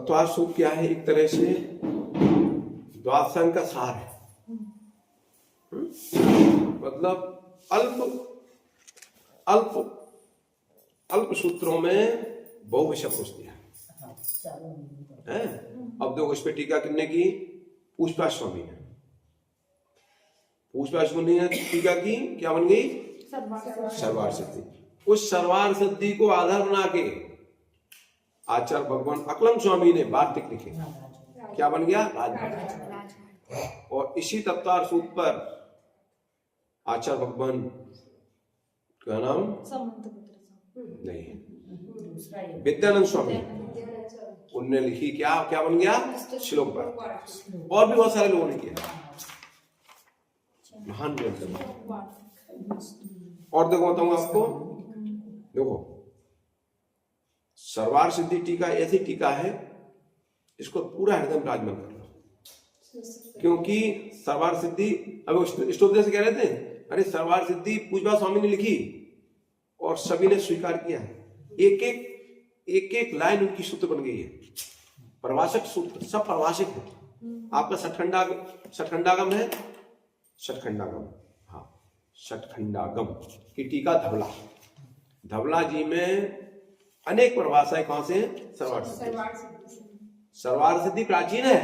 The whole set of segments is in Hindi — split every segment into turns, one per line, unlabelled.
तत्वार्थ सूत्र क्या है? एक तरह से द्वादशांग का सार है। मतलब अल्प अल्प सूत्रों में बहुविषय कोश दिया है। अब देखो इस पे टीका किसने की? पूछपाछ स्वामी ने। पूछपाछ स्वामी ने टीका की, क्या बन गई? सर्वार्थ सिद्धि। उस सर्वार्थ सिद्धि को आधार बना के आचार्य भगवान अकलंग स्वामी ने वार्तिक लिखे। क्या बन गया? राजभाट। और इसी तत्वार्थ सूत्र पर आचार्य भगवान का नाम नहीं, विद्यानंद स्वामी, उनने लिखी क्या क्या बन गया? श्लोक पर। और भी बहुत सारे लोगों ने किया, महान ग्रंथ। और देखो बताऊंगा आपको, देखो सर्वार्थ सिद्धि टीका ऐसी टीका है, इसको पूरा हृदय में विराजमान कर लो। क्योंकि सर्वार्थ सिद्धि, अब इष्टोपदेश से कह रहे थे, अरे सर्वार्थ सिद्धि पूछपाछ स्वामी ने लिखी और सभी ने स्वीकार किया है। एक एक लाइन उनकी सूत्र बन गई है, प्रवासक सूत्र, सब प्रवासिक है। आपका सठखंडागम है, सठखंडागम, हाँ सठखंडागम की टीका धवला जी में अनेक परिभाषाएं कहां से? सर्वार्थ सिद्धि प्राचीन है,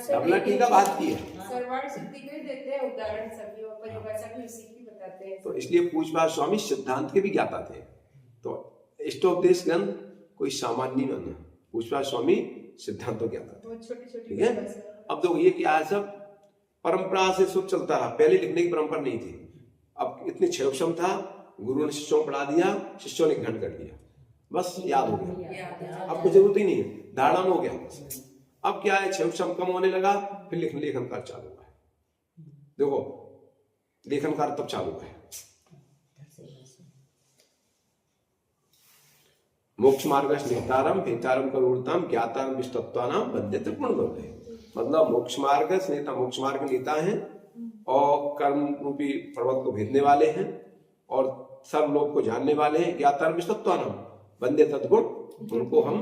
धवला टीका बाद की है।
सर्वार्थ सिद्धि के देते हैं उदाहरण सभी, और परिभाषा भी उसी की बताते हैं।
तो इसलिए पूछपाछ स्वामी सिद्धांत के भी ज्ञाता थे। तो इष्टोपदेश ग्रंथ कोई सामान्य नहीं है, पूछपाछ स्वामी सिद्धांत तो ज्ञाता थे। ठीक है। अब देखो ये क्या है, सब परंपरा से शुद्ध चलता रहा। पहले लिखने की परंपरा नहीं थी, अब इतनी क्षमता था, गुरु ने शिष्यों को पढ़ा दिया, शिष्यों ने ग्रहण कर दिया, बस याद हो गया। अब कुछ जरूरत ही नहीं है, धारणा हो गया। अब क्या है, क्षम कम होने लगा, फिर लेखन कार्य चालू हुआ है। देखो लेखन कार्य तब चालू हुआ है। मोक्ष मार्ग नेतारम भेतारम करूणताम ज्ञातारम विष्टत्वानाम बंदे त्रिपुण गौरे। मतलब मोक्ष मार्ग नेता, मोक्ष मार्ग नेता हैं और कर्म रूपी पर्वत को भेदने वाले हैं और सब लोग को जानने वाले हैं। ज्ञातारम विष्टत्वानाम बंदे तद्गुण, उनको हम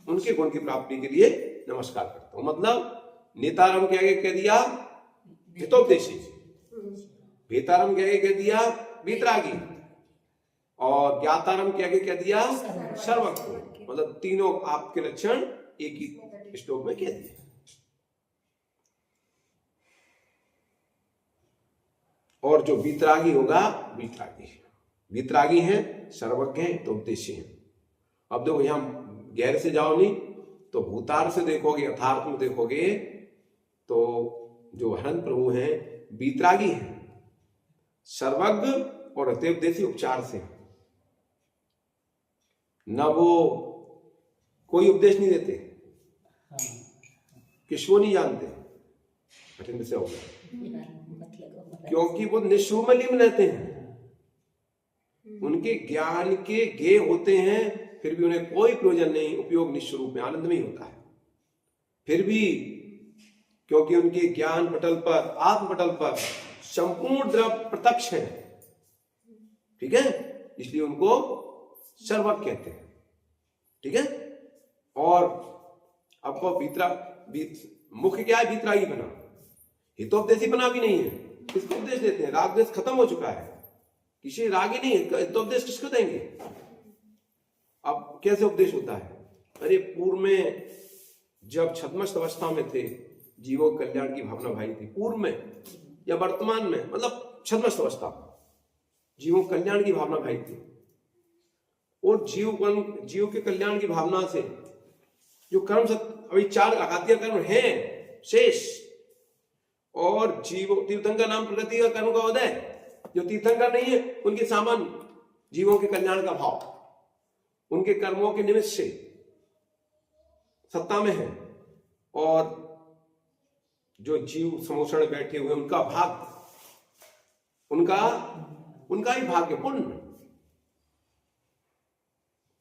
उनके गुण की प्राप्ति के लिए नमस्कार करता हूं। मतलब नेतारम के आगे कह दिया हितोपदेशी, भेतारम के आगे कह दिया वीतरागी, और ज्ञातारम के आगे कह दिया सर्वज्ञ। मतलब तीनों आपके लक्षण एक ही श्लोक में कह दिए। और जो वीतरागी होगा, वीतरागी है, सर्वज्ञ है, तो उपदेशी है। अब देखो यहां गहरे से जाओ नहीं तो भूतार्थ से देखोगे, यथार्थ में देखोगे तो जो हरन प्रभु हैं वीतरागी हैं, सर्वज्ञ और अत्योपदेशी उपचार से। न वो कोई उपदेश नहीं देते, किसको नहीं जानते, कठिन से हो गया, क्योंकि वो निःशुभ में लीन रहते हैं। उनके ज्ञान के गे होते हैं, फिर भी उन्हें कोई प्रयोजन नहीं, उपयोग निःस्वरूप में आनंद में ही होता है। फिर भी क्योंकि उनके ज्ञान पटल पर, आत्म पटल पर संपूर्ण द्रव्य प्रत्यक्ष है, ठीक है, इसलिए उनको सर्वज्ञ कहते हैं। ठीक है। और आपको मुख्य क्या है? वीतरागी बना, हितोपदेशी बना भी नहीं है। किसको उपदेश देते हैं? राग देश खत्म हो चुका है, किसी रागी नहीं है, हितोपदेश किसको देंगे? अब कैसे उपदेश होता है? अरे पूर्व में जब छद्मस्त अवस्था में थे, जीवों कल्याण की भावना भाई थी, पूर्व में या वर्तमान में, मतलब छद्मस्त अवस्था, जीवों कल्याण की भावना भाई थी, और जीव के कल्याण की भावना से जो कर्म अभी 4 आघातीय कर्म हैं शेष, और जीव तीर्थंकर नाम प्रकृति का कर्म का उदय, जो तीर्थंकर नहीं है उनके सामान्य जीवों के कल्याण का भाव उनके कर्मों के निमित्त से सत्ता में है, और जो जीव समोषण बैठे हुए उनका भाग, उनका ही भाग्य पुण्य।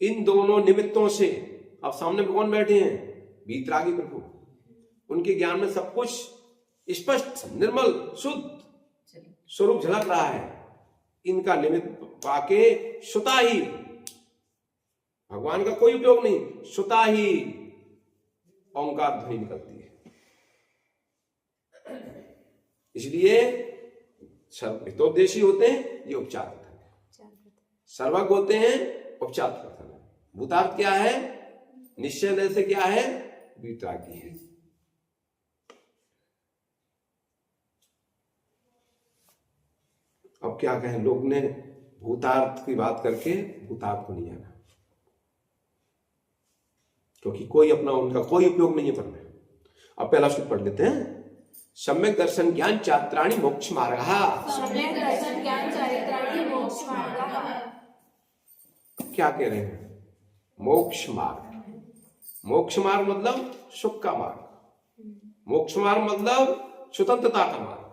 इन दोनों निमित्तों से अब सामने भगवान बैठे हैं, वीतरागी प्रभु, उनके ज्ञान में सब कुछ स्पष्ट निर्मल शुद्ध स्वरूप झलक रहा है। इनका निमित्त पाके सुता ही, भगवान का कोई उपयोग नहीं, सुता ही ओंकार ध्वनि निकलती है। इसलिए हितोपदेशी होते हैं, ये उपचार कथन है। सर्वज्ञ होते हैं, उपचार कथन है। भूतार्थ क्या है? निश्चय से क्या है? वितरागी है। अब क्या कहें, लोग ने भूतार्थ की बात करके भूतार्थ को नहीं जाना, क्योंकि कोई अपना उनका कोई उपयोग नहीं है पढ़ने। अब पहला श्लोक पढ़ लेते हैं। सम्यक दर्शन ज्ञान चारित्राणि मोक्ष मार्गः।
सम्यक दर्शन ज्ञान चारित्राणि मोक्ष मार्गः।
क्या कह रहे हैं? मोक्ष मार्ग। मोक्ष मार्ग मतलब सुख का मार्ग। मोक्ष मार्ग मतलब स्वतंत्रता का मार्ग।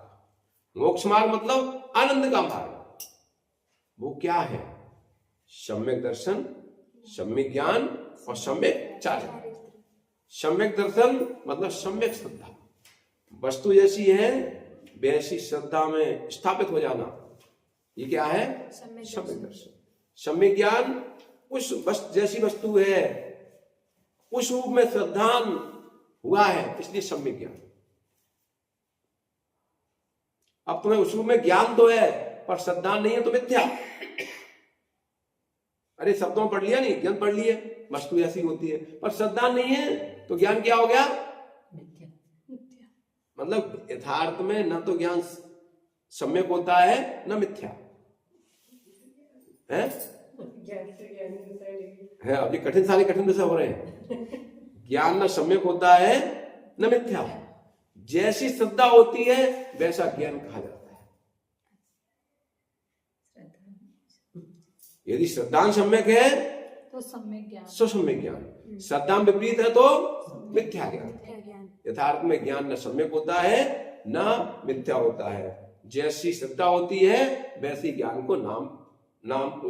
मोक्ष मार्ग मतलब आनंद का मार्ग। वो क्या है? सम्यक दर्शन, सम्यक ज्ञान और सम्यक चारित्र। सम्यक दर्शन मतलब सम्यक श्रद्धा, वस्तु जैसी है वैसी श्रद्धा में स्थापित हो जाना, ये क्या है? सम्यक दर्शन। सम्यक ज्ञान, उस जैसी वस्तु है उस रूप में श्रद्धान हुआ है, इसलिए सम्यक ज्ञान। अब तुम्हें उस रूप में ज्ञान तो है पर श्रद्धा नहीं है तो मिथ्या। अरे शब्दों में पढ़ लिया नहीं, ज्ञान पढ़ लिए, वस्तु ऐसी होती है, पर श्रद्धा नहीं है तो ज्ञान क्या हो गया? मिथ्या। मतलब यथार्थ में न तो ज्ञान सम्यक होता है न मिथ्या है। अभी कठिन सारे कठिन विषय हो रहे हैं। ज्ञान न सम्यक होता है न मिथ्या। जैसी श्रद्धा होती है वैसा ज्ञान कहा जाता है। यदि श्रद्धा सम्यक है
तो सम्यक ज्ञान,
सुसम्यक ज्ञान। श्रद्धा विपरीत है तो मिथ्या ज्ञान। यथार्थ में ज्ञान न सम्यक होता है न मिथ्या होता है। जैसी श्रद्धा होती है वैसी ज्ञान को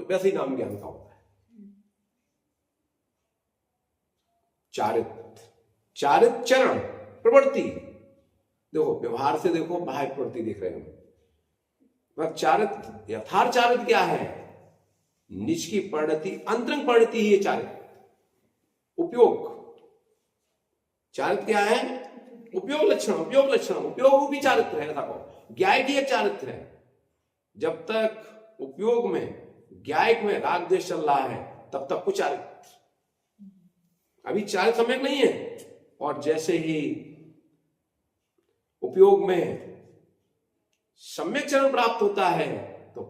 वैसे ही नाम ज्ञान का होता है। चारित्र चरण प्रवृत्ति, देखो व्यवहार से देखो, बाह्य प्रवृत्ति देख रहे हो। चारित्र, यथार्थ चारित्र क्या है? निज की परिणति, अंतरंग परिणति ही है चारित्र। उपयोग, चारित्र क्या है? उपयोग लक्षण। उपयोग भी चारित्र है, ऐसा कहो। ज्ञायक ही एक चारित्र है। जब तक उपयोग में, ज्ञायक में राग द्वेष चल रहा है तब तक कुछ चारित्र, अभी चारित्र सम्यक नहीं है। और जैसे ही उपयोग में सम्यक चरण प्राप्त होता है तो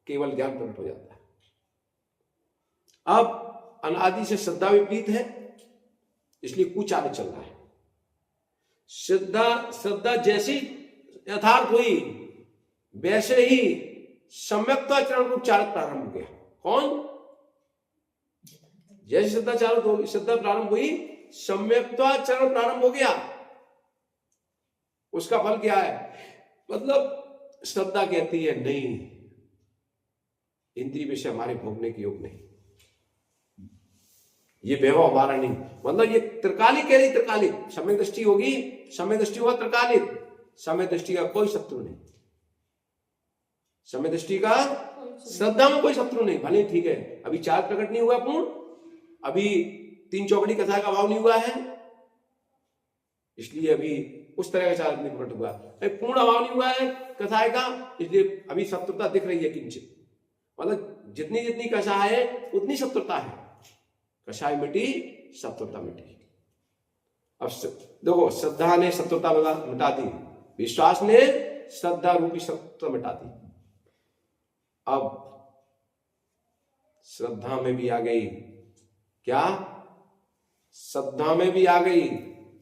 केवल ज्ञान प्रकट हो जाता है। अब अनादि से श्रद्धा विपरीत है, इसलिए कुचारित्र चल रहा है। श्रद्धा जैसी यथार्थ हुई वैसे ही सम्यक्ता चरण को चारित्र प्रारंभ हो गया। कौन? जैसी श्रद्धा प्रारंभ हुई, सम्यक्ता चरण प्रारंभ हो गया। उसका फल क्या है? मतलब श्रद्धा कहती है नहीं, इंद्रिय विषय हमारे भोगने के योग नहीं, ये वैभव हमारा नहीं। मतलब ये त्रिकालिक कह रही, त्रिकालिक। समय दृष्टि होगी, समय दृष्टि होगा त्रिकालिक। समय दृष्टि का कोई शत्रु नहीं, समय दृष्टि का श्रद्धा में कोई शत्रु नहीं। भले ठीक है अभी चार प्रकट नहीं हुआ पूर्ण, अभी तीन चौकड़ी कथा का अभाव नहीं हुआ है, इसलिए अभी उस तरह का चार नहीं प्रकट हुआ। पूर्ण अभाव नहीं हुआ है कथाएं का, इसलिए अभी शत्रुता दिख रही है किंचित। मतलब जितनी जितनी कषाय है उतनी शत्रुता है। कषाय मिटी, शत्रुता मिटी। अब देखो, श्रद्धा ने शत्रुता मिटा दी, विश्वास ने श्रद्धा रूपी शत्रुता मिटा दी। अब श्रद्धा में भी आ गई क्या? श्रद्धा में भी आ गई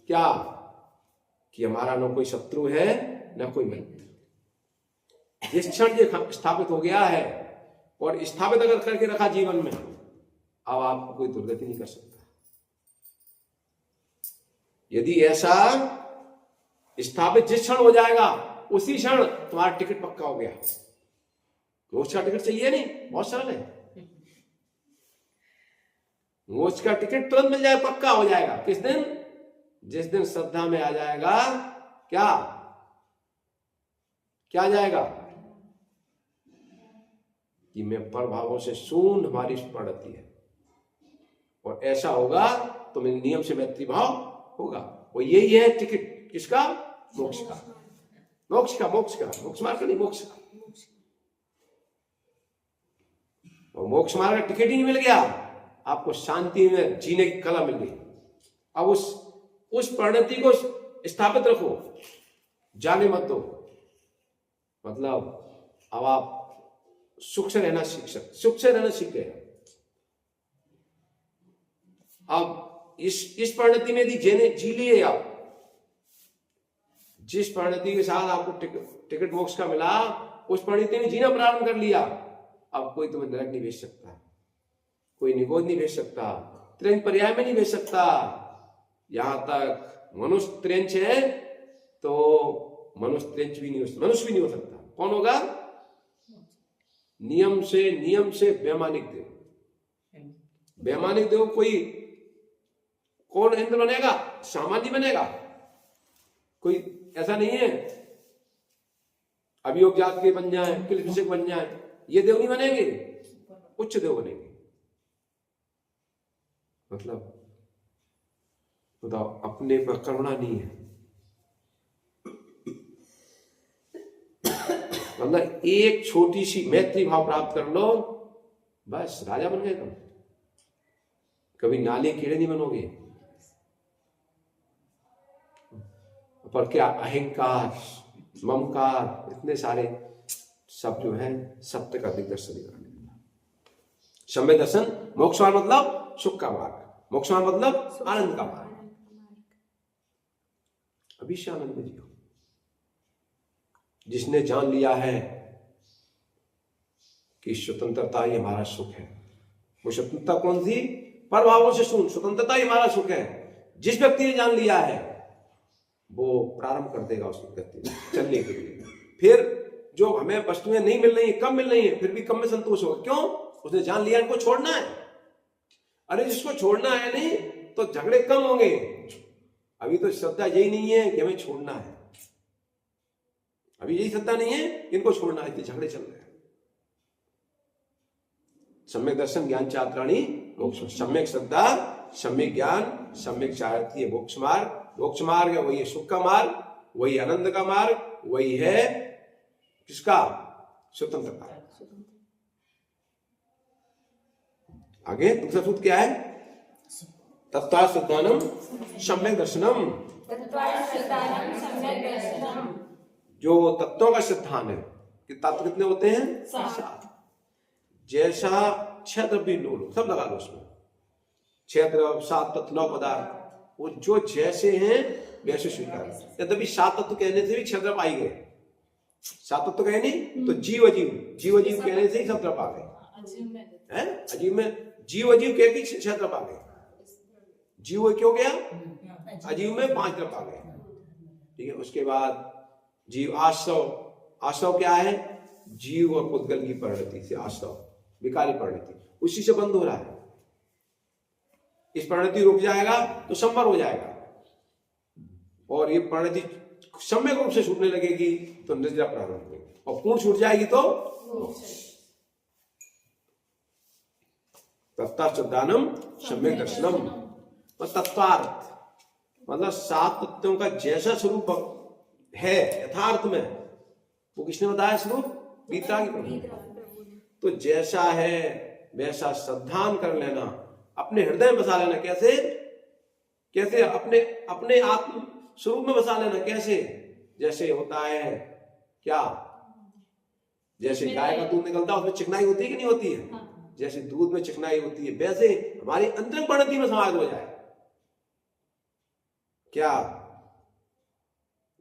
क्या? कि हमारा न कोई शत्रु है न कोई मित्र। जिस क्षण ये स्थापित हो गया है और स्थापित अगर करके रखा जीवन में, अब आपको कोई दुर्गति नहीं कर सकता। यदि ऐसा स्थापित जिस क्षण हो जाएगा उसी क्षण तुम्हारा टिकट पक्का हो गया। मोक्ष का टिकट चाहिए नहीं, बहुत सरल है। मोक्ष का टिकट तुरंत मिल जाए, पक्का हो जाएगा। किस दिन? जिस दिन श्रद्धा में आ जाएगा क्या? क्या आ जाएगा? कि मैं परभावों से शून्य हमारी स्मृति है। और ऐसा होगा तो मेरे नियम से मैत्री भाव होगा। वो यही है टिकट किसका? मोक्ष का। मोक्ष का, मोक्ष का, मोक्ष मार्ग का नहीं, मोक्ष का। और मोक्ष मार्ग का टिकट ही नहीं मिल गया, आपको शांति में जीने की कला मिल गई। अब उस परिणति को स्थापित रखो, जाने मत दो। मतलब अब आप सुख से रहना सीख गए। अब इस परिणति में यदि जी लिए आप, जिस परिणति के साथ आपको टिकट मोक्ष का मिला, उस परिणति में जीना प्रारंभ कर लिया, अब कोई तुम्हें नरक नहीं भेज सकता, कोई निगोद नहीं भेज सकता, त्रिंच पर्याय में नहीं भेज सकता। यहां तक मनुष्य त्रिंच है तो मनुष्य त्रिंच भी नहीं हो, मनुष्य भी नहीं हो सकता। कौन होगा? नियम से वैमानिक देव। वैमानिक देव कौन इंद्र बनेगा? सामान्य बनेगा, कोई ऐसा नहीं है अभियोग जात के बन जाए, किल बन जाए, ये देव नहीं बनेंगे, उच्च देव बनेंगे। मतलब बताओ, अपने पर करुणा नहीं है। मतलब एक छोटी सी मैत्री भाव प्राप्त कर लो, बस राजा बन गए तुम। कभी नाले कीड़े नहीं बनोगे। पर क्या अहंकार, ममकार, इतने सारे सब जो है सत्य का दिग्दर्शन कराने वाला। सम्यक दर्शन मोक्ष मार्ग मतलब सुख का मार्ग, मोक्ष मार्ग मतलब आनंद का मार्ग। अभी से आनंद में जियो। जिसने जान लिया है कि स्वतंत्रता ही हमारा सुख है, वो स्वतंत्रता कौन सी? परभावों से सुन, स्वतंत्रता ही हमारा सुख है। जिस व्यक्ति ने जान लिया है वो प्रारंभ कर देगा उस व्यक्ति में चलने के लिए। फिर जो हमें वस्तुएं नहीं मिल रही है, कम मिल रही है, फिर भी कम में संतोष होगा। क्यों? उसने जान लिया इनको छोड़ना है। अरे जिसको छोड़ना है नहीं तो झगड़े कम होंगे। अभी तो श्रद्धा यही नहीं है कि हमें छोड़ना है, अभी यही श्रद्धा नहीं है, इनको छोड़ना है, इतने झगड़े चल रहे हैं। सम्यक दर्शन ज्ञान चात्राणी मोक्ष। सम्यक श्रद्धा, सम्यक ज्ञान, सम्यक चारती है मोक्ष मार्ग। मोक्ष मार्ग है वही है सुख का मार्ग, वही आनंद का मार्ग, वही है किसका? स्वतंत्रता। आगे दूसरा सूत्र क्या है? तत्त्वा श्रद्धानम सम्यक दर्शनम। जो तत्वों का सिद्धांत है कि तत्व कितने होते हैं? 7। जैसा 6 द्रव्य लो, सब लगा लो उसमें, 6 द्रव्य, 7 तत्व, 9 पदार्थ, वो जो जैसे हैं वैसे स्वीकार। यद्यपि 7 तत्व कहने से भी 6 द्रव्य आई गए। 7 तत्व कहे नहीं तो जीव अजीव कहने से ही 7 द्रव्य आ गए। अजीव में जीव अजीव कह के 6 द्रव्य आ गए। जीव क्यों गया? अजीव में 5 द्रव्य आ गए। ठीक है। उसके बाद जीव आश्रव क्या है? जीव और पुद्गल की परिणति से आश्रव, विकारी परिणति, उसी से बंद हो रहा है। इस परिणति रुक जाएगा तो संवर हो जाएगा, और ये परिणति सम्यक रूप से छूटने लगेगी तो निद्रा प्रारंभ होगी, और पूर्ण छूट जाएगी तो तत्ताश्रद्धानम सम्यक दर्शनम। तत्वार्थ मतलब 7 तत्वों का जैसा स्वरूप है यथार्थ में, वो किसने बताया स्वरूप? वीतरागी प्रभु। तो जैसा है वैसा श्रद्धान कर लेना, अपने हृदय में बसा लेना। कैसे? अपने आत्म स्वरूप में बसा लेना। कैसे? जैसे होता है क्या? जैसे गाय का दूध निकलता है उसमें चिकनाई होती है कि नहीं होती है? जैसे दूध में चिकनाई होती है वैसे हमारी अंतरंग परिणति में समाहित हो जाए। क्या?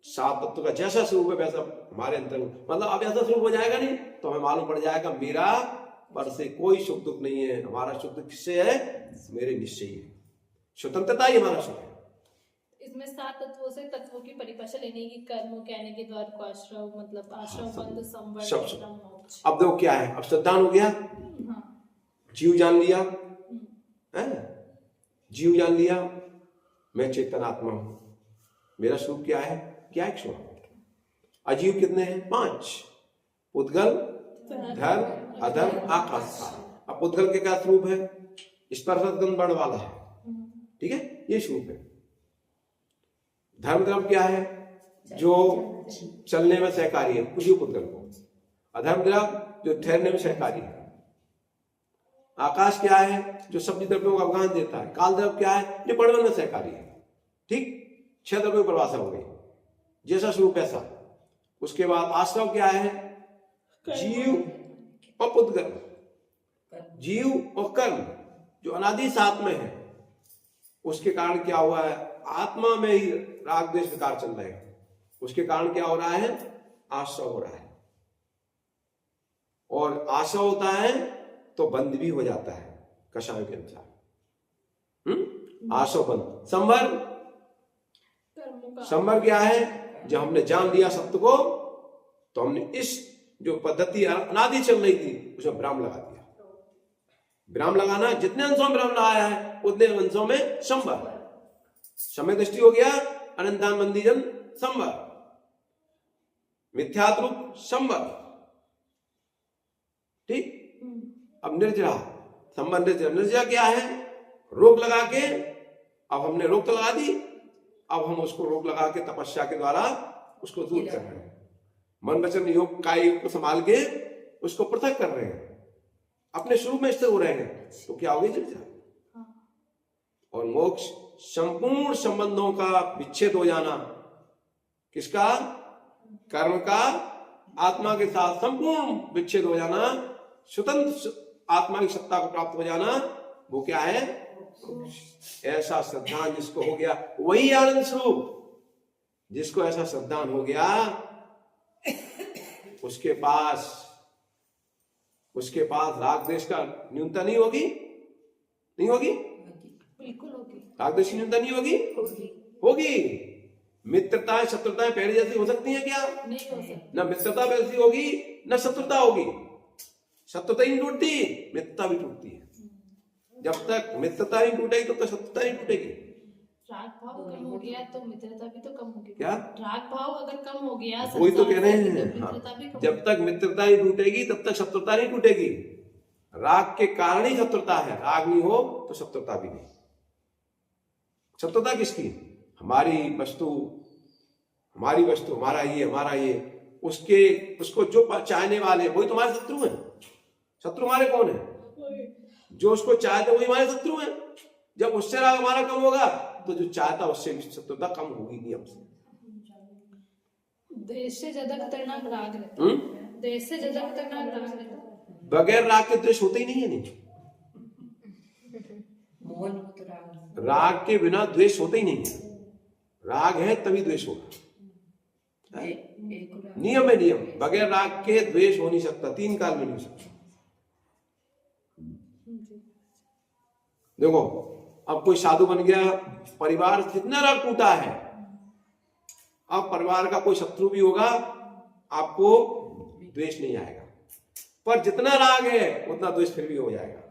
7 तत्व का जैसा स्वरूप है वैसा हमारे अंतर, मतलब अब ऐसा स्वरूप हो जाएगा नहीं तो हमें मालूम पड़ जाएगा मेरा पर से कोई सुख दुख नहीं है। हमारा सुख दुख किससे है? मेरे निश्चय है। स्वतंत्रता ही हमारा सुख है।
इसमें 7 तत्वों से तत्वों की परिभाषा लेने की, कर्म कहने के द्वार को आश्रव, मतलब आश्रव बंध संवर मोक्ष। अब देखो क्या है, अब श्रद्धान हो गया, जीव जान लिया है, जीव जान लिया मैं चेतनात्मा हूं, मेरा स्वरूप क्या है? क्या एक स्वरूप। अजीव कितने हैं? 5, उद्गल, धर्म, अधर्म, आकाश। अब उद्गल के क्या स्वरूप है? स्पर्श गंध वर्ण वाला है। ठीक है, ये स्वरूप है।
धर्म द्रव्य क्या है? जो चलने में सहकारी है, उसी पुद्गल को। अधर्म द्रव्य जो ठहरने में सहकारी है। आकाश क्या है? जो सब्जी द्रव्यों का अवगाहन देता है। काल द्रव्य क्या है? जो बढ़वन में सहकारी है। ठीक, 6 द्रव्यों की परिभाषा हो गई, जैसा स्वरूप ऐसा। उसके बाद आश्रव क्या है? जीव और पुद्गल, जीव और कर्म, जो अनादि साथ में है। उसके कारण क्या हुआ है? आत्मा में ही राग द्वेष विकार चल रहे हैं। उसके कारण क्या हो रहा है? आश्रव हो रहा है। और आश्रव होता है तो बंद भी हो जाता है कषाय के अनुसार। आश्रव बंद। संवर क्या है? जब हमने जान लिया सत्य को, तो हमने इस जो पद्धति अनादि चल रही थी उसमें विराम लगा दिया। विराम लगाना, जितने अंशों में विराम लगाया है उतने अंशों में संवर। समय दृष्टि हो गया अनंतान बंदीजन संवर, मिथ्यात्व रूप संवर। ठीक, अब निर्जरा, संवर निर्जरा। निर्जरा क्या है? रोक लगा के, अब हमने रोक तो लगा दी, अब हम उसको रोक लगा के तपस्या के द्वारा उसको दूर कर रहे हैं। मन वचन योग काय योग को संभाल के उसको पृथक कर रहे हैं, अपने स्वरूप में स्थिर हो रहे हैं। तो क्या होगी? निर्जरा। और मोक्ष संपूर्ण संबंधों का विच्छेद हो जाना। किसका? कर्म का आत्मा के साथ संपूर्ण विच्छेद हो जाना, स्वतंत्र आत्मा की सत्ता को प्राप्त हो जाना, वो क्या है? ऐसा श्रद्धान जिसको हो गया वही आनंद स्वरूप। जिसको ऐसा श्रद्धान हो गया उसके पास राग द्वेष का न्यूनता नहीं होगी। नहीं होगी?
बिल्कुल होगी।
राग द्वेष की न्यूनता नहीं होगी? होगी। मित्रताएं शत्रुताएं पहले जैसी हो सकती हैं क्या?
नहीं हो सकती।
ना मित्रता वैसी होगी ना शत्रुता होगी। शत्रुता ही टूटती, मित्रता भी टूटती है। जब तक मित्रता ही टूटेगी तब तक शत्रुता ही टूटेगी।
राग भाव कम हो गया तो मित्रता भी तो कम होगी।
क्या?
राग भाव अगर कम हो गया,
वही तो कह रहे हैं।
मित्रता भी कम।
जब तक मित्रता ही टूटेगी तब तक शत्रुता नहीं टूटेगी। राग के कारण ही शत्रुता है। राग नहीं हो तो शत्रुता भी नहीं। शत्रुता किसकी? हमारी वस्तु, हमारा ये, उसको जो चाहने वाले वही तुम्हारे शत्रु हैं। शत्रु हमारे कौन है? जो उसको चाहते वही हमारे शत्रु हैं। जब उससे राग हमारा कम होगा तो जो चाहता उससे भी शत्रुता कम होगी नहीं हमसे।
देश से ज्यादा खतरनाक राग रहता है। देश से ज्यादा खतरनाक राग रहता है।
बगैर राग के द्वेष होते ही नहीं है। नहीं, राग के बिना द्वेष होते ही नहीं है। राग है तभी द्वेष होगा। नियम है, नियम। बगैर राग के द्वेष हो नहीं सकता, 3 काल में नहीं हो सकता। देखो, अब कोई साधु बन गया, परिवार जितना राग टूटा है, अब परिवार का कोई शत्रु भी होगा, आपको द्वेष नहीं आएगा। पर जितना राग है उतना द्वेष फिर भी हो जाएगा।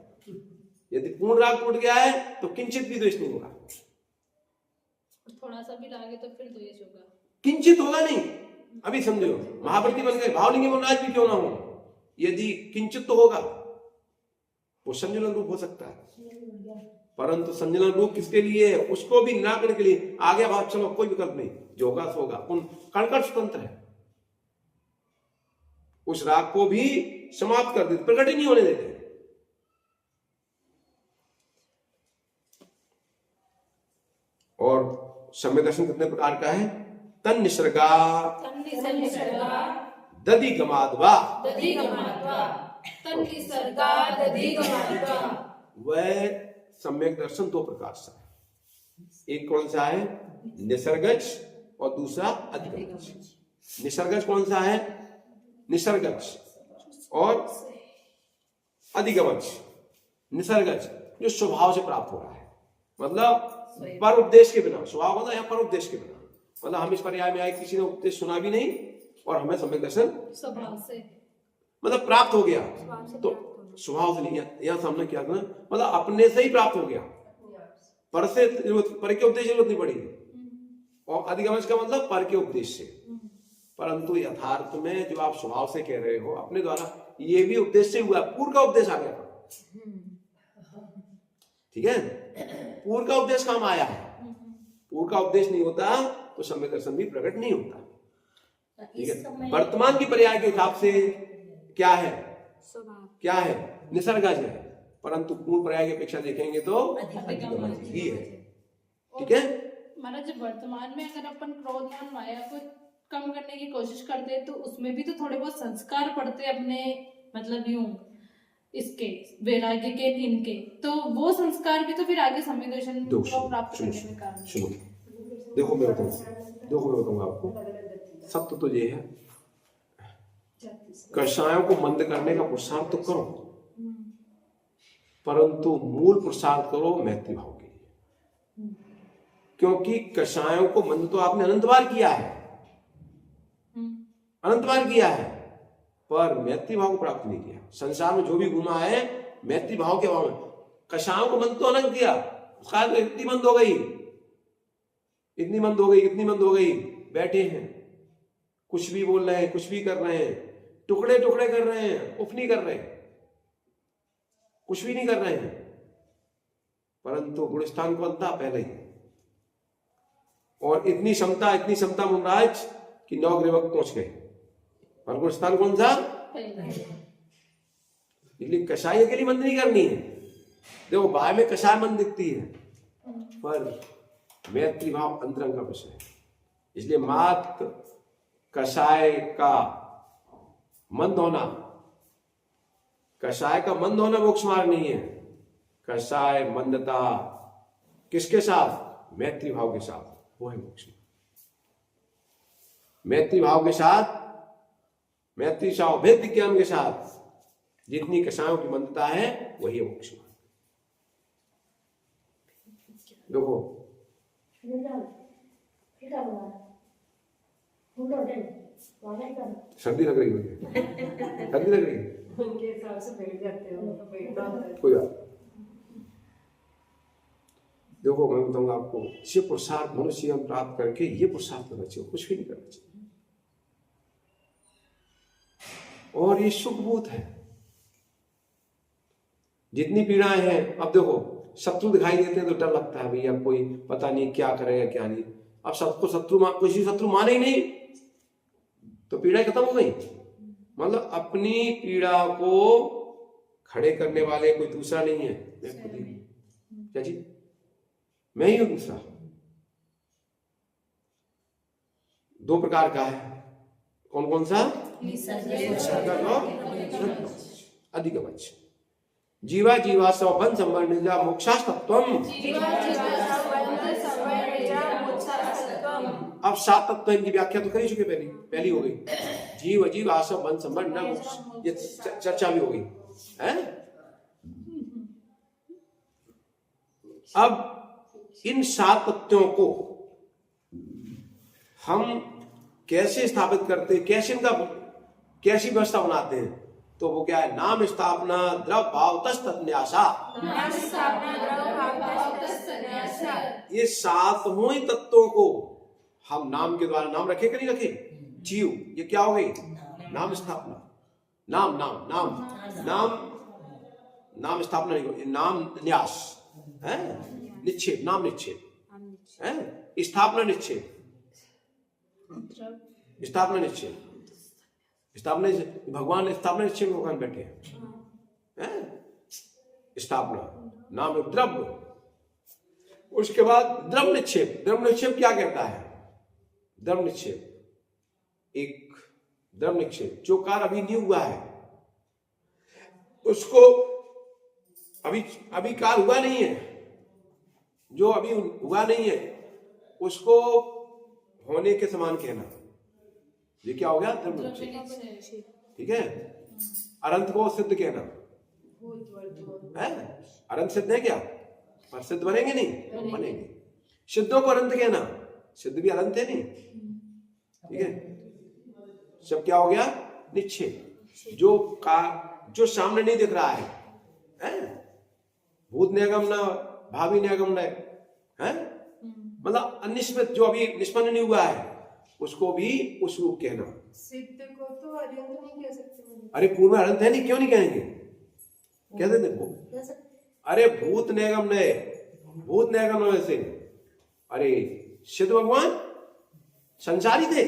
यदि पूर्ण राग टूट गया है तो किंचित भी द्वेष नहीं होगा।
थोड़ा सा भी राग है तो फिर द्वेष होगा।
किंचित होगा नहीं। अभी समझो, महाव्रती बन गए, भावलिंगी मनराज भी क्यों ना हो, यदि किंचित तो होगा, वो संजलन रूप हो सकता है। परंतु संजलन रूप किसके लिए है? उसको भी निराकरण के लिए। आगे भाव चलो, कोई विकल्प नहीं, जो होगा सो होगा। उन कणकण स्वतंत्र है, उस राग को भी समाप्त कर देते, प्रकट ही नहीं होने देते। और सम्यक दर्शन कितने प्रकार का है? तन निसर्गा दधि गमाद्वा, वह सम्यक दर्शन 2 प्रकार से है। एक कौन सा है? निसर्गज, और दूसरा अधिगमज। निसर्गज कौन सा है? निसर्गज और अधिगमज। निसर्गज जो स्वभाव से प्राप्त हो रहा है, मतलब पर उपदेश के बिना। स्वभाव होता है पर उपदेश के बिना, मतलब हम इस पर्याय में आए, किसी ने उपदेश सुना भी नहीं और हमें सम्यक दर्शन
स्वभाव से
मतलब प्राप्त हो गया। तो स्वभाव से नहीं, यहां सामने क्या करना, मतलब अपने से ही प्राप्त हो गया, पर से पर के उपदेश जरूरत नहीं पड़ेगी। और अधिगमज का मतलब पर के उपदेश से। परंतु यथार्थ में जो आप स्वभाव से कह रहे हो अपने द्वारा, ये भी उपदेश से हुआ, पूर्व का उपदेश आ गया। ठीक है, पूर्व का उपदेश काम आया है। पूर्व का उपदेश नहीं होता तो सम्यक दर्शन भी प्रकट नहीं होता। ठीक है, वर्तमान की पर्याय के हिसाब से क्या है, क्या है, निसर्गज है, परंतु पूर्ण पर्याय की अपेक्षा देखेंगे तो अधिगमज ही है। ठीक है
महाराज, वर्तमान में अगर अपन क्रोध मान माया को कम करने की कोशिश करते हैं तो उसमें भी तो थोड़े बहुत संस्कार पड़ते हैं अपने, मतलब यूं इसके वैराग्य के, इनके, तो वो संस्कार भी तो फिर आगे सम्यक दर्शन को प्राप्त करने में काम।
सुनो, देखो मैं बताऊंगा आपको, सत्य तो ये है, कषायों को मंद करने का पुरुषार्थ तो करो, परंतु मूल पुरुषार्थ करो मैत्री भाव के लिए, क्योंकि कषायों को मंद तो आपने अनंत बार किया है, अनंत बार किया है, पर मैत्री भाव को प्राप्त नहीं किया। संसार में जो भी घुमा है मैत्री भाव के भाव में, कषायों को मंद तो अनंत किया, उसका इतनी मंद हो गई, इतनी मंद हो गई, इतनी मंद हो गई, बैठे हैं, कुछ भी बोल रहे हैं, कुछ भी कर रहे हैं, टुकड़े टुकड़े कर रहे हैं, उफ नहीं कर रहे, कुछ भी नहीं कर रहे हैं, परंतु गुणस्थान को अंता पहले ही, और इतनी क्षमता मुमराज कि 9 ग्रीवक पहुंच गए, और गुणस्थान कौन सा, इसलिए कषाय के लिए मंद नहीं करनी है। देखो बाहर में कषाय मंद दिखती है, पर मैत्री भाव अंतरंग का विषय है, इसलिए मात्र कषाय का मंद होना, कषाय का मंद होना मोक्ष मार्ग नहीं है। कषाय मंदता किसके साथ, मैत्री भाव के साथ, वो है मोक्ष। मैत्री भाव के साथ, मैत्री भेद ज्ञान के साथ जितनी कषायों की मंदता है वही है मोक्ष मार्ग। देखो सर्दी लग रही है, सर्दी लग रही है,
उनके हिसाब से बैठ जाते हो,
कोई बात। देखो मैं बताऊंगा आपको, ये पुरुषार्थ मनुष्य प्राप्त करके ये पुरुषार्थ करना चाहिए, कुछ भी नहीं करना चाहिए, और ये सुखभूत है। जितनी पीड़ाएं हैं, अब देखो शत्रु दिखाई देते हैं तो डर लगता है, भैया कोई पता नहीं क्या करेगा क्या नहीं। अब सबको किसी शत्रु माने ही नहीं तो पीड़ा खत्म हो गई। मतलब अपनी पीड़ा को खड़े करने वाले कोई दूसरा नहीं है, मैं खुद ही, क्या जी, मैं ही हूं दूसरा। 2 प्रकार का है, कौन कौन सा, अधिगमज। जीवा जीवा सवबन संवर्णिजा मोक्षास्तत्वम। अब 7 तत्व की व्याख्या तो कर ही चुके, पहली हो गई, जीव अजीव आसव बन संवर न मोक्ष, ये चर्चा भी हो गई है। अब इन 7 तत्वों को हम कैसे स्थापित करते हैं, कैसी व्यवस्था बनाते हैं, तो वो क्या है, नाम स्थापना द्रव भाव तन्यासा। ये 7 तत्वों को हम नाम के द्वारा, नाम रखे कि नहीं रखे, जीव, ये क्या हो गई, नाम स्थापना, नाम नाम नाम नाम नाम स्थापना नहीं, नाम न्यास है, निक्षेप, नाम निक्षेप है, स्थापना निक्षेप, स्थापना निक्षेप, स्थापना भगवान स्थापना निक्षेप में भगवान बैठे हैं, स्थापना नाम द्रव्य। उसके बाद द्रव्य निक्षेप, द्रव्य निक्षेप क्या कहता है, द्रव्य निक्षेप, एक द्रव्य निक्षेप जो कार्य अभी नहीं हुआ है, उसको अभी कार्य हुआ नहीं है, जो अभी हुआ नहीं है उसको होने के समान कहना, ये क्या हो गया, द्रव्य निक्षेप। ठीक है, अनंत को सिद्ध कहना है, अनंत सिद्ध है क्या, पर सिद्ध बनेंगे नहीं, बनेंगे। सिद्धों को अनंत कहना, सिद्ध भी अनंत है नहीं। ठीक है, सब क्या हो गया, निक्षेप, जो सामने नहीं दिख रहा है? भूत निगम न भावी निगम न है, मतलब अनिश्चित, जो अभी निष्पन्न नहीं हुआ है उसको भी उस रूप कहना।
सिद्ध को तो अनंत नहीं कह सकते।
अरे पूर्व अनंत है नहीं, क्यों नहीं कहेंगे, कह देते वो। अरे भूत निगम न, भूत निगम से, अरे सिद्ध भगवान संसारी थे,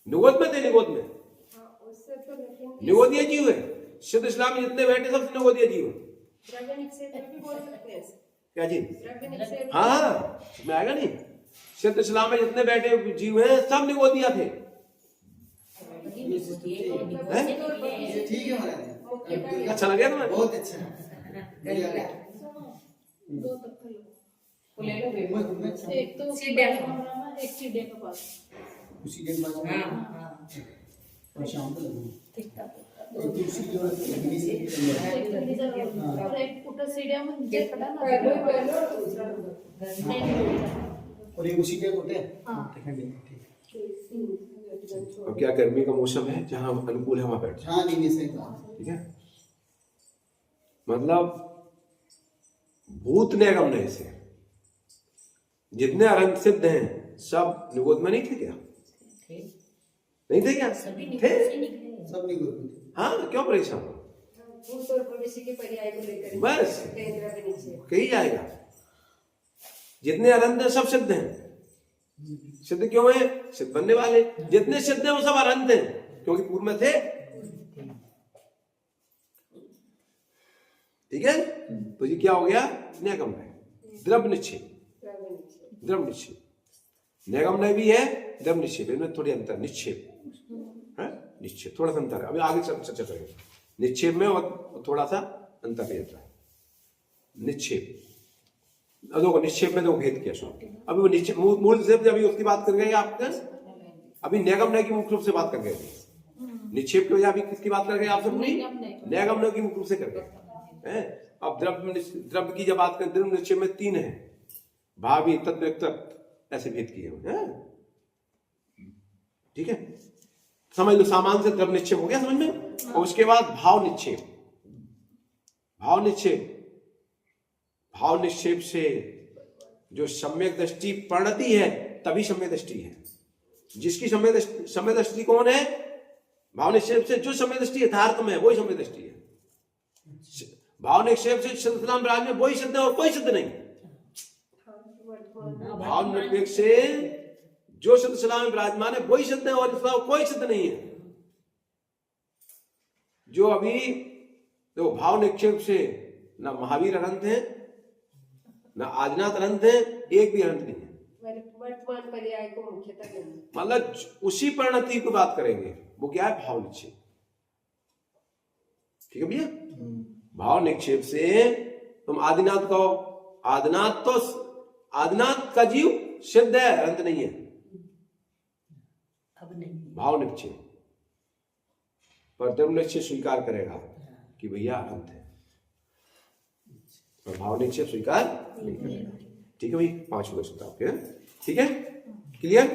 निगोद में थे, निगोद में।
हाँ, उससे तो लेकिन
निगोदीय जीव है। सिद्ध इस्लाम में जितने बैठे सब निगोदीय जीव है।
द्रव्य निक्षेप भी बोल सकते हैं।
क्या जी?
द्रव्य निक्षेप
हाँ, इसमें आएगा नहीं। सिद्ध इस्लाम में जितने बैठे जीव हैं सब निगोदिया थे।
ठीक है महाराज,
अच्छा लगे तुम्हें?
बहुत अच्छा।
दो पत्थर लो।
एक
एक तो सीढ़िया का कमरा में, एक सीढ़िया के पास।
उसी के बाद और शाम को लगूंगा।
ठीक था।
और दूसरी जो लगनी से
और एक ऊपर सीढ़िया में नीचे खड़ा ना।
और ये उसी के कोटे।
हाँ।
अब क्या गर्मी का मौसम है, जहाँ अनुकूल है वहां बैठ जाओ।
हाँ, नहीं सही बात।
ठीक है, मतलब भूत निगम नहीं से जितने अरंत सिद्ध हैं सब निगोद में नहीं थे क्या? नहीं थे क्या? थे।
सब निगोद।
हाँ, क्यों परेशान हो?
भूत और भविष्य के पर्याय को लेकर
बस।
द्रव्य निक्षेप
कही जाएगा। जितने अनंत हैं सब सिद्ध हैं। सिद्ध क्यों है? सिद्ध बनने वाले। जितने सिद्ध हैं वो सब अनंत हैं, क्योंकि पूर्व में थे। ठीक है, तो ये क्या हो गया? निगम है, द्रव्य निक्षेप।
द्रव्य निक्षेप
द्रव्य निक्षेप, निगम भी है, द्रव्य निक्षेप, इनमें थोड़ी अंतर। निक्षेप है, निक्षेप थोड़ा सा अंतर है, अभी आगे चर्चा करेंगे। निक्षेप में और थोड़ा सा अंतर रहता है। निक्षेप, देखो निक्षेप में देखो भेद क्या सुनो। अभी वो निक्षेप मूल से अभी उसकी बात कर गए आपके, अभी निगम की मुख्य रूप से बात कर गए। निक्षेप की वजह अभी किसकी बात कर गए आपसे? पूरी निगम की मुख्य रूप से कर गए। अब द्रव्य की जब बात करें, द्रव्य निक्षेप में तीन है, भावी, तत्व, ऐसे भेद किए हुए। ठीक है, समझ लो। सामान से द्रव्य निक्षेप हो गया समझ में। और उसके बाद भाव निक्षेप। भाव निक्षेप, भाव निक्षेप से जो सम्यक दृष्टि परिणति है तभी सम्यक दृष्टि है। जिसकी सम्यक दृष्टि कौन है? भाव निक्षेप से जो सम्यक दृष्टि यथार्थ में है वही सम्यक दृष्टि है। भाव निक्षेप से सिद्धांत राज में वही सिद्ध है और कोई सिद्ध नहीं। भाव निरपेक्ष से जो सिद्ध सलाम में विराजमान है वही सिद्ध है और इसका कोई सिद्ध नहीं है। जो अभी तो भाव निक्षेप से ना महावीर अनंत है, ना आदिनाथ अनंत है, एक भी अनंत नहीं है।
वर्तमान पर्याय को मुख्यतः लेंगे।
मतलब उसी परिणति की बात करेंगे, वो क्या है? भाव निक्षेप। ठीक है भैया, भाव निक्षेप से तुम आदिनाथ कहो, आदिनाथ का जीव सिद्ध है, अनंत नहीं है। भाव निक्षेप पर द्रव्य निक्षेप स्वीकार करेगा कि भैया अनंत है, और भाव निक्षेप स्वीकार नहीं करेगा। ठीक है भाई, 5 प्रश्न आपके। ठीक है, क्लियर?